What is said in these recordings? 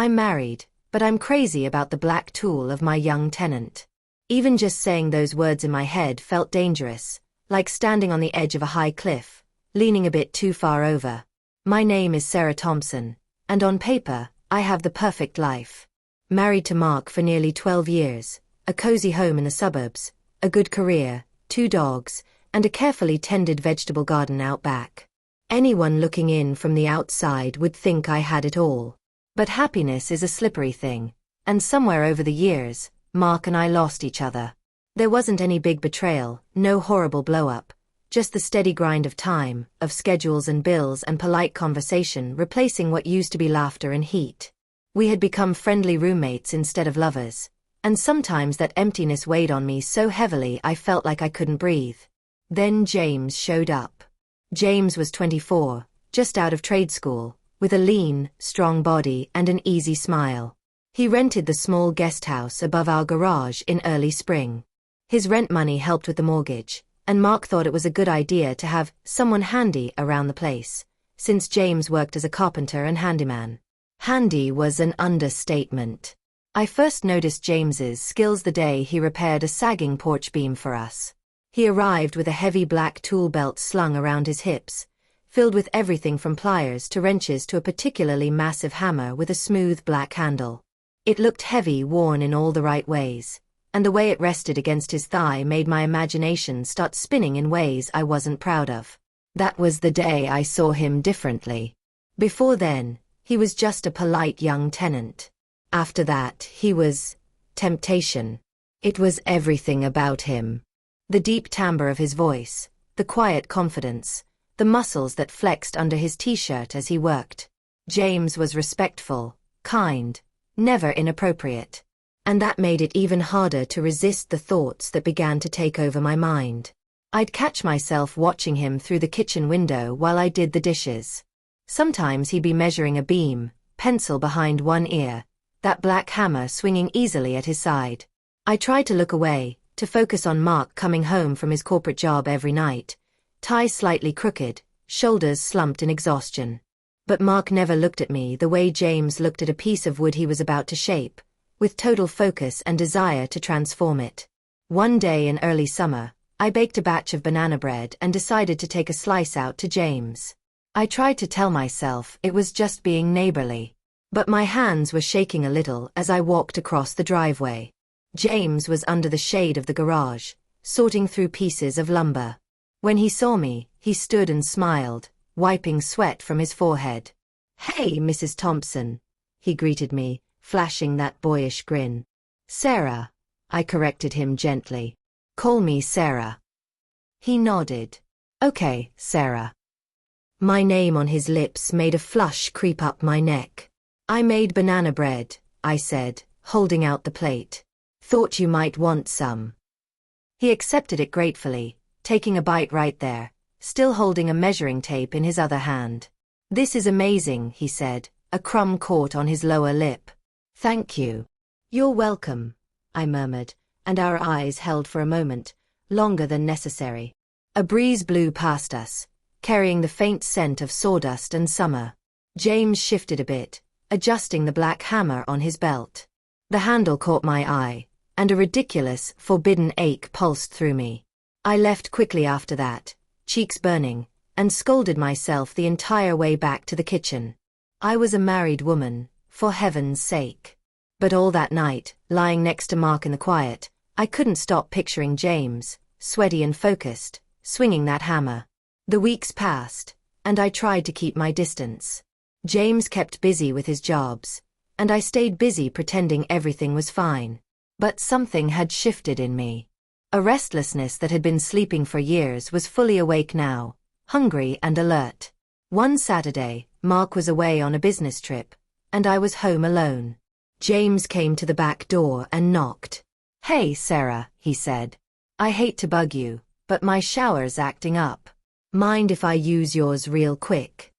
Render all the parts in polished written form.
I'm married, but I'm crazy about the black tool of my young tenant. Even just saying those words in my head felt dangerous, like standing on the edge of a high cliff, leaning a bit too far over. My name is Sarah Thompson, and on paper, I have the perfect life. Married to Mark for nearly 12 years, a cozy home in the suburbs, a good career, 2 dogs, and a carefully tended vegetable garden out back. Anyone looking in from the outside would think I had it all. But happiness is a slippery thing, and somewhere over the years, Mark and I lost each other. There wasn't any big betrayal, no horrible blow-up, just the steady grind of time, of schedules and bills and polite conversation replacing what used to be laughter and heat. We had become friendly roommates instead of lovers, and sometimes that emptiness weighed on me so heavily I felt like I couldn't breathe. Then James showed up. James was 24, just out of trade school, with a lean, strong body and an easy smile. He rented the small guest house above our garage in early spring. His rent money helped with the mortgage, and Mark thought it was a good idea to have someone handy around the place, since James worked as a carpenter and handyman. Handy was an understatement. I first noticed James's skills the day he repaired a sagging porch beam for us. He arrived with a heavy black tool belt slung around his hips, filled with everything from pliers to wrenches to a particularly massive hammer with a smooth black handle. It looked heavy, worn in all the right ways, and the way it rested against his thigh made my imagination start spinning in ways I wasn't proud of. That was the day I saw him differently. Before then, he was just a polite young tenant. After that, he was temptation. It was everything about him. The deep timbre of his voice, the quiet confidence, the muscles that flexed under his t-shirt as he worked. James was respectful, kind, never inappropriate. And that made it even harder to resist the thoughts that began to take over my mind. I'd catch myself watching him through the kitchen window while I did the dishes. Sometimes he'd be measuring a beam, pencil behind one ear, that black hammer swinging easily at his side. I tried to look away, to focus on Mark coming home from his corporate job every night, tie slightly crooked, shoulders slumped in exhaustion. But Mark never looked at me the way James looked at a piece of wood he was about to shape, with total focus and desire to transform it. One day in early summer, I baked a batch of banana bread and decided to take a slice out to James. I tried to tell myself it was just being neighborly, but my hands were shaking a little as I walked across the driveway. James was under the shade of the garage, sorting through pieces of lumber. When he saw me, he stood and smiled, wiping sweat from his forehead. "Hey, Mrs. Thompson," he greeted me, flashing that boyish grin. "Sarah," I corrected him gently. "Call me Sarah." He nodded. "Okay, Sarah." My name on his lips made a flush creep up my neck. "I made banana bread," I said, holding out the plate. "Thought you might want some." He accepted it gratefully, taking a bite right there, still holding a measuring tape in his other hand. "This is amazing," he said, a crumb caught on his lower lip. "Thank you." "You're welcome," I murmured, and our eyes held for a moment, longer than necessary. A breeze blew past us, carrying the faint scent of sawdust and summer. James shifted a bit, adjusting the black hammer on his belt. The handle caught my eye, and a ridiculous, forbidden ache pulsed through me. I left quickly after that, cheeks burning, and scolded myself the entire way back to the kitchen. I was a married woman, for heaven's sake. But all that night, lying next to Mark in the quiet, I couldn't stop picturing James, sweaty and focused, swinging that hammer. The weeks passed, and I tried to keep my distance. James kept busy with his jobs, and I stayed busy pretending everything was fine. But something had shifted in me. A restlessness that had been sleeping for years was fully awake now, hungry and alert. One Saturday, Mark was away on a business trip, and I was home alone. James came to the back door and knocked. "Hey, Sarah," he said. "I hate to bug you, but my shower's acting up. Mind if I use yours real quick?"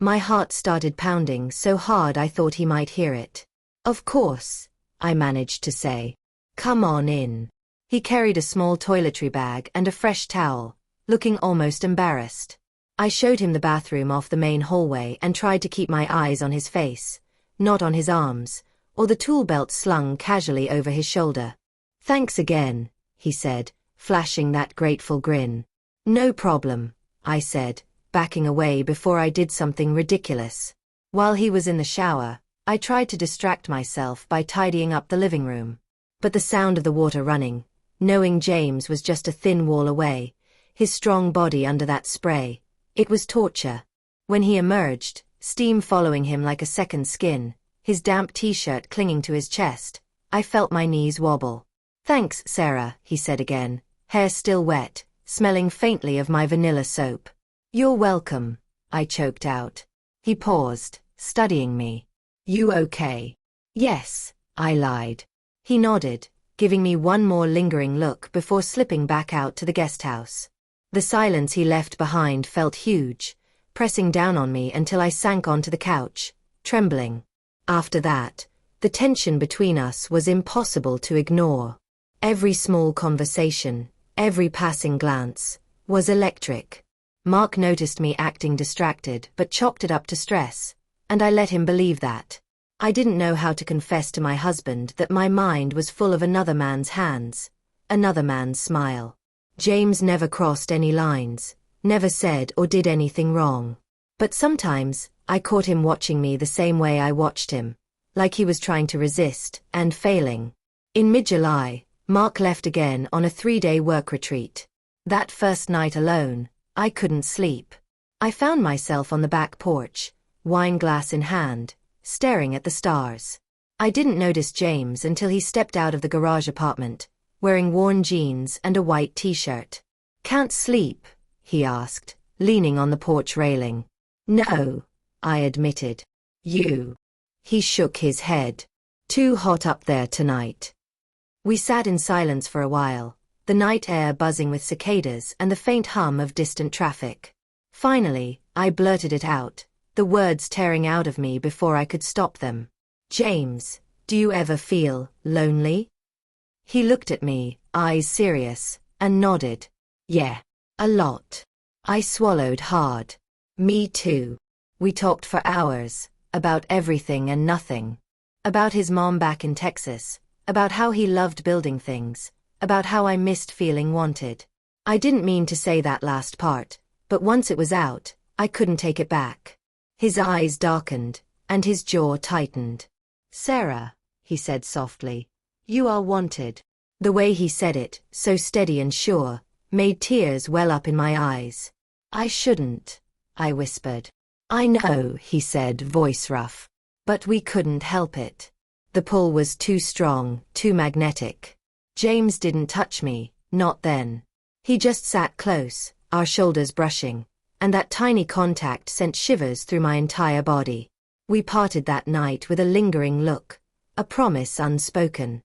My heart started pounding so hard I thought he might hear it. "Of course," I managed to say. "Come on in." He carried a small toiletry bag and a fresh towel, looking almost embarrassed. I showed him the bathroom off the main hallway and tried to keep my eyes on his face, not on his arms, or the tool belt slung casually over his shoulder. "Thanks again," he said, flashing that grateful grin. "No problem," I said, backing away before I did something ridiculous. While he was in the shower, I tried to distract myself by tidying up the living room. But the sound of the water running, knowing James was just a thin wall away, his strong body under that spray, it was torture. When he emerged, steam following him like a second skin, his damp t-shirt clinging to his chest, I felt my knees wobble. "Thanks, Sarah," he said again, hair still wet, smelling faintly of my vanilla soap. "You're welcome," I choked out. He paused, studying me. "You okay?" "Yes," I lied. He nodded, giving me one more lingering look before slipping back out to the guest house. The silence he left behind felt huge, pressing down on me until I sank onto the couch, trembling. After that, the tension between us was impossible to ignore. Every small conversation, every passing glance, was electric. Mark noticed me acting distracted but chalked it up to stress, and I let him believe that. I didn't know how to confess to my husband that my mind was full of another man's hands, another man's smile. James never crossed any lines, never said or did anything wrong. But sometimes, I caught him watching me the same way I watched him, like he was trying to resist, and failing. In mid-July, Mark left again on a 3-day work retreat. That first night alone, I couldn't sleep. I found myself on the back porch, wine glass in hand, staring at the stars. I didn't notice James until he stepped out of the garage apartment, wearing worn jeans and a white t-shirt. "Can't sleep?" he asked, leaning on the porch railing. "No," I admitted. "You?" He shook his head. "Too hot up there tonight." We sat in silence for a while, the night air buzzing with cicadas and the faint hum of distant traffic. Finally, I blurted it out, the words tearing out of me before I could stop them. "James, do you ever feel lonely?" He looked at me, eyes serious, and nodded. "Yeah, a lot." I swallowed hard. "Me too." We talked for hours, about everything and nothing. About his mom back in Texas, about how he loved building things, about how I missed feeling wanted. I didn't mean to say that last part, but once it was out, I couldn't take it back. His eyes darkened, and his jaw tightened. "Sarah," he said softly, "you are wanted." The way he said it, so steady and sure, made tears well up in my eyes. "I shouldn't," I whispered. "I know," he said, voice rough. But we couldn't help it. The pull was too strong, too magnetic. James didn't touch me, not then. He just sat close, our shoulders brushing, and that tiny contact sent shivers through my entire body. We parted that night with a lingering look, a promise unspoken.